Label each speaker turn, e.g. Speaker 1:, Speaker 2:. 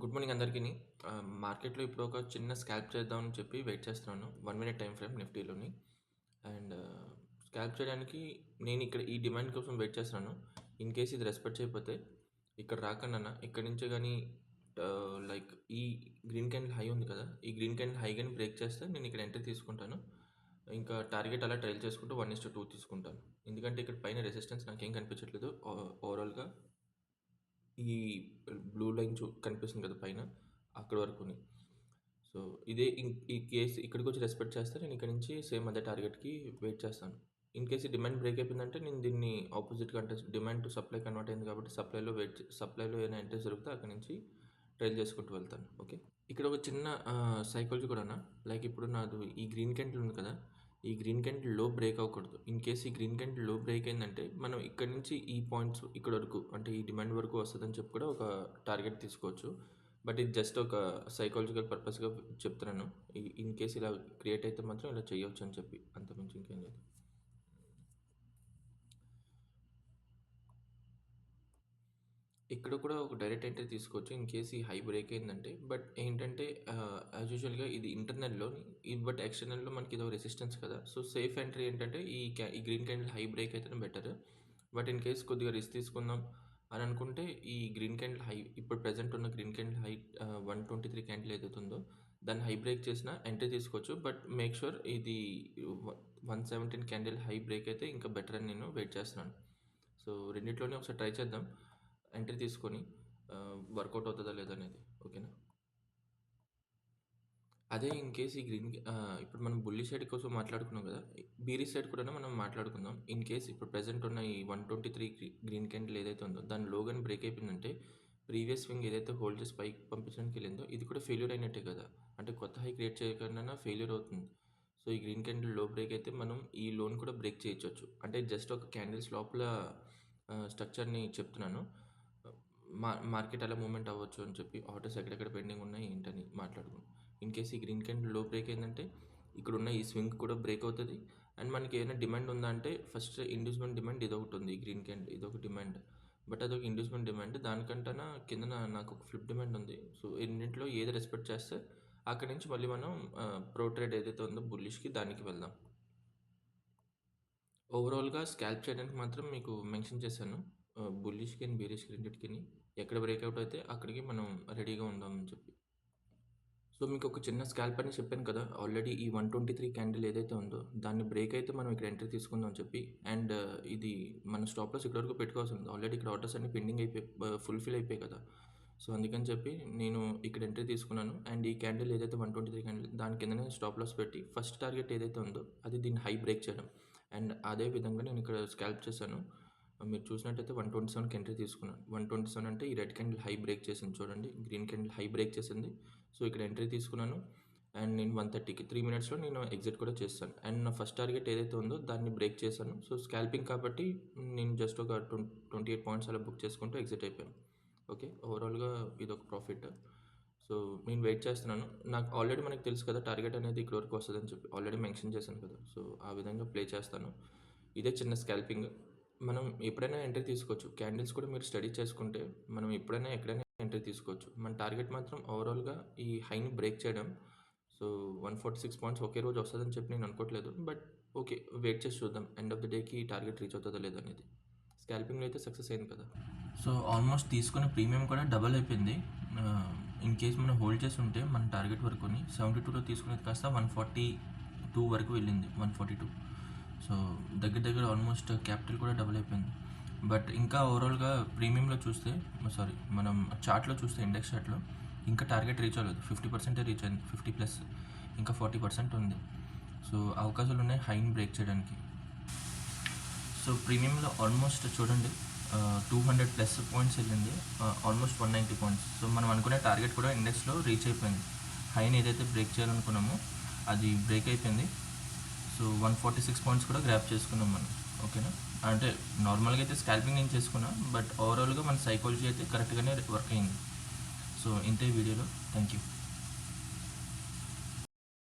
Speaker 1: Good morning అందరికీని. మార్కెట్‌లో ఇప్పుడు ఒక చిన్న స్కాల్ప్ చేద్దామని చెప్పి వెయిట్ చేస్తున్నాను. 1 మినిట్ టైమ్ ఫ్రేమ్ నిఫ్టీలోని. అండ్ స్కాల్ప్ చేయడానికి నేను ఇక్కడ ఈ డిమాండ్ కోసం వెయిట్ చేస్తున్నాను. ఇన్ కేస్ ఇది రెస్పెక్ట్ చేయకపోతే ఇక్కడ రాకండన్నా ఇక్కడి నుంచే గానీ లైక్ ఈ గ్రీన్ క్యాండిల్ హై ఉంది కదా! ఈ గ్రీన్ క్యాండిల్ హై గాని బ్రేక్ చేస్తే నేను ఇక్కడ ఎంట్రీ తీసుకుంటాను. ఇంకా టార్గెట్ అలా ట్రైల్ చేసుకుంటూ 1:2 తీసుకుంటాను. ఎందుకంటే ఇక్కడ పైన రెసిస్టెన్స్ నాకేం కనిపించట్లేదు. ఓవరాల్‌గా ఈ బ్లూ లైన్ కనిపిస్తుంది కదా పైన అక్కడి వరకుని. సో ఇదే ఈ కేస్ ఇక్కడికి వచ్చి రెస్పెక్ట్ చేస్తే నేను ఇక్కడ నుంచి సేమ్ అదే టార్గెట్కి వెయిట్ చేస్తాను. ఇన్ కేస్ ఈ డిమాండ్ బ్రేక్ అయిపోయిందంటే నేను దీన్ని ఆపోజిట్గా అంటే డిమాండ్ టు సప్లై కన్వర్ట్ అయింది కాబట్టి సప్లైలో ఏదైనా ఎంట్రీస్ దొరికితే అక్కడ నుంచి ట్రైల్ చేసుకుంటూ వెళ్తాను. ఓకే, ఇక్కడ ఒక చిన్న సైకాలజీ కూడా లైక్ ఇప్పుడు నాది ఈ గ్రీన్ క్యాండిల్ ఉంది కదా, ఈ గ్రీన్ క్యాండిల్ లో బ్రేక్ అవ్వకూడదు. ఇన్ కేస్ ఈ గ్రీన్ క్యాండిల్ లో బ్రేక్ అయిందంటే మనం ఇక్కడ నుంచి ఈ పాయింట్స్ ఇక్కడ వరకు అంటే ఈ డిమాండ్ వరకు వస్తుందని చెప్పి కూడా ఒక టార్గెట్ తీసుకోవచ్చు. బట్ ఇది జస్ట్ ఒక సైకాలజికల్ పర్పస్గా చెప్తున్నాను. ఇన్ కేస్ ఇలా క్రియేట్ అయితే మాత్రం ఇలా చేయొచ్చు అని చెప్పి, అంతకుమించి ఇంకేం లేదు. ఇక్కడ కూడా ఒక డైరెక్ట్ ఎంట్రీ తీసుకోవచ్చు ఇన్ కేస్ ఈ హై బ్రేక్ అయిందంటే. బట్ ఏంటంటే యాజ్ యూజువల్గా ఇది ఇంటర్నల్లో, బట్ ఎక్స్టర్నల్లో మనకి ఇది రెసిస్టెన్స్ కదా. సో సేఫ్ ఎంట్రీ ఏంటంటే ఈ గ్రీన్ క్యాండిల్ హై బ్రేక్ అయితేనే బెటర్. బట్ ఇన్ కేస్ కొద్దిగా రిస్క్ తీసుకుందాం అని అనుకుంటే ఈ గ్రీన్ క్యాండిల్ హై, ఇప్పుడు ప్రెజెంట్ ఉన్న గ్రీన్ క్యాండిల్ హై 123 క్యాండిల్ ఏదైతే ఉందో దాన్ని హై బ్రేక్ చేసిన ఎంట్రీ తీసుకోవచ్చు. బట్ మేక్ షూర్ ఇది 117 క్యాండిల్ హై బ్రేక్ అయితే ఇంకా బెటర్ అని నేను వెయిట్ చేస్తున్నాను. సో రెండిట్లోనే ఒకసారి ట్రై చేద్దాం ఎంట్రీ తీసుకొని వర్కౌట్ అవుతుందా లేదా అనేది. ఓకేనా, అదే ఇన్ కేస్ ఈ గ్రీన్ ఇప్పుడు మనం బుల్లి సైడ్ కోసం మాట్లాడుకున్నాం కదా, బీరీ సైడ్ కూడా మనం మాట్లాడుకుందాం. ఇన్ కేస్ ఇప్పుడు ప్రెజెంట్ ఉన్న ఈ 123 గ్రీన్ క్యాండిల్ ఏదైతే ఉందో దాని లోగాని బ్రేక్ అయిపోయిందంటే ప్రీవియస్ స్వింగ్ ఏదైతే హోల్డ్ చేసి పైకి పంపించడానికి వెళ్ళిందో ఇది కూడా ఫెయిల్యూర్ అయినట్టే కదా. అంటే కొత్త హై క్రియేట్ చేయకుండా ఫెయిల్యూర్ అవుతుంది. సో ఈ గ్రీన్ క్యాండిల్ లో బ్రేక్ అయితే మనం ఈ లోన్ కూడా బ్రేక్ చేయొచ్చు. అంటే జస్ట్ ఒక క్యాండిల్స్ లోపల స్ట్రక్చర్ని చెప్తున్నాను. మార్కెట్ అలా మూవ్మెంట్ అవ్వచ్చు అని చెప్పి ఆర్డర్స్ ఎక్కడెక్కడ పెండింగ్ ఉన్నాయి ఏంటని మాట్లాడుకున్నాం. ఇన్ కేస్ ఈ గ్రీన్ క్యాండిల్ లో బ్రేక్ అయిందంటే ఇక్కడ ఉన్న ఈ స్వింగ్ కూడా బ్రేక్ అవుతుంది. అండ్ మనకి ఏదైనా డిమాండ్ ఉందా అంటే ఫస్ట్ ఇండ్యూస్మెంట్ డిమాండ్ ఇదొకటి ఉంది, ఈ గ్రీన్ క్యాండిల్ ఇదొక డిమాండ్. బట్ అదొక ఇండ్యూస్మెంట్ డిమాండ్, దానికంటేనా కింద నాకు ఒక ఫ్లిప్ డిమాండ్ ఉంది. సో రెండింటిలో ఏది రెస్పెక్ట్ చేస్తే అక్కడి నుంచి మళ్ళీ మనం ప్రో ట్రేడ్ ఏదైతే ఉందో బుల్లిష్కి దానికి వెళ్దాం. ఓవరాల్గా స్కాల్ప్ చేయడానికి మాత్రం మీకు మెన్షన్ చేశాను, బుల్లిష్కి అండ్ బేరిష్కి రెండింటికి ఎక్కడ బ్రేక్అవుట్ అయితే అక్కడికి మనం రెడీగా ఉందామని చెప్పి. సో మీకు ఒక చిన్న స్కాల్ప్ అని చెప్పాను కదా, ఆల్రెడీ ఈ 123 క్యాండిల్ ఏదైతే ఉందో దాన్ని బ్రేక్ అయితే మనం ఇక్కడ ఎంట్రీ తీసుకుందాం అని చెప్పి. అండ్ ఇది మన స్టాప్ లాస్ ఇక్కడ వరకు పెట్టుకోవాల్సి ఉంది. ఆల్రెడీ ఇక్కడ ఆర్డర్స్ అన్ని పెండింగ్ అయిపోయి ఫుల్ఫిల్ అయిపోయాయి కదా. సో అందుకని చెప్పి నేను ఇక్కడ ఎంట్రీ తీసుకున్నాను. అండ్ ఈ క్యాండిల్ ఏదైతే 123 క్యాండిల్ దాని కిందనే స్టాప్ లాస్ పెట్టి ఫస్ట్ టార్గెట్ ఏదైతే ఉందో అది దీన్ని హై బ్రేక్ చేయడం. అండ్ అదే విధంగా నేను ఇక్కడ స్కాల్ప్ చేశాను. మీరు చూసినట్టయితే 127కి ఎంట్రీ తీసుకున్నాను. 127 అంటే ఈ రెడ్ క్యాండిల్ హై బ్రేక్ చేసింది చూడండి, గ్రీన్ క్యాండిల్ హై బ్రేక్ చేసింది. సో ఇక్కడ ఎంట్రీ తీసుకున్నాను. అండ్ నేను 130కి 3 మినిట్స్లో నేను ఎగ్జిట్ కూడా చేస్తాను. అండ్ నా ఫస్ట్ టార్గెట్ ఏదైతే ఉందో దాన్ని బ్రేక్ చేశాను. సో స్కాల్పింగ్ కాబట్టి నేను జస్ట్ ఒక 28 పాయింట్స్ అలా బుక్ చేసుకుంటూ ఎగ్జిట్ అయిపోయాను. ఓకే, ఓవరాల్గా ఇది ఒక ప్రాఫిట్. సో నేను వెయిట్ చేస్తున్నాను. నాకు ఆల్రెడీ మనకు తెలుసు కదా టార్గెట్ అనేది ఇక్కడ వరకు వస్తుందని చెప్పి ఆల్రెడీ మెన్షన్ చేశాను కదా. సో ఆ విధంగా ప్లే చేస్తాను. ఇదే చిన్న స్కాల్పింగ్. మనం ఎప్పుడైనా ఎంట్రీ తీసుకోవచ్చు. క్యాండిల్స్ కూడా మీరు స్టడీ చేసుకుంటే మనం ఎప్పుడైనా ఎక్కడైనా ఎంట్రీ తీసుకోవచ్చు. మన టార్గెట్ మాత్రం ఓవరాల్గా ఈ హైని బ్రేక్ చేయడం. సో 146 పాయింట్స్ ఒకే రోజు వస్తుందని చెప్పి నేను అనుకోవట్లేదు. బట్ ఓకే, వెయిట్ చేసి చూద్దాం ఎండ్ ఆఫ్ ద డేకి టార్గెట్ రీచ్ అవుతుందో లేదనేది. స్కాల్పింగ్లో అయితే సక్సెస్ అయింది కదా. సో ఆల్మోస్ట్ తీసుకున్న ప్రీమియం కూడా డబల్ అయిపోయింది. ఇన్ కేస్ మనం హోల్డ్ చేసి ఉంటే మన టార్గెట్ వరకుని 72లో తీసుకునేది కాస్త 142 వరకు వెళ్ళింది, 142. సో దగ్గర ఆల్మోస్ట్ క్యాపిటల్ కూడా డబుల్ అయిపోయింది. బట్ ఇంకా ఓవరాల్గా ప్రీమియంలో చూస్తే మనం చార్ట్లో చూస్తే ఇండెక్స్ చార్ట్లో ఇంకా టార్గెట్ రీచ్ అవ్వలేదు. 50% రీచ్ అయింది, 50+. ఇంకా 40% ఉంది. సో అవకాశాలు ఉన్నాయి హైని బ్రేక్ చేయడానికి. సో ప్రీమియంలో ఆల్మోస్ట్ చూడండి 200+ పాయింట్స్ వెళ్ళింది, ఆల్మోస్ట్ 190 పాయింట్స్. సో మనం అనుకునే టార్గెట్ కూడా ఇండెక్స్లో రీచ్ అయిపోయింది. హైని ఏదైతే బ్రేక్ చేయాలనుకున్నామో అది బ్రేక్ అయిపోయింది. సో 146 పాయింట్స్ కూడా గ్రాప్ చేసుకున్నాం మనం. ఓకేనా, అంటే నార్మల్గా అయితే స్కాల్పింగ్ నేను చేసుకున్నా, బట్ ఓవరాల్గా మన సైకాలజీ అయితే కరెక్ట్గానే వర్క్ అయింది. సో ఇంతే వీడియోలో. Thank you.